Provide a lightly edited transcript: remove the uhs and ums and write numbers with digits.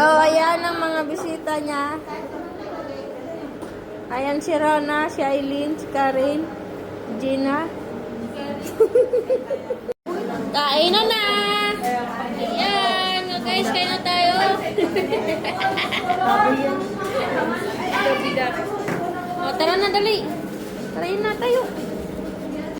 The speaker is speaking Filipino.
Oh, ayan ang mga bisita niya. Ayan si Rona, si Aileen, si Karen, Gina. Kain na! Ayan, guys, kain na tayo. O, tara na, dali. Tara na tayo.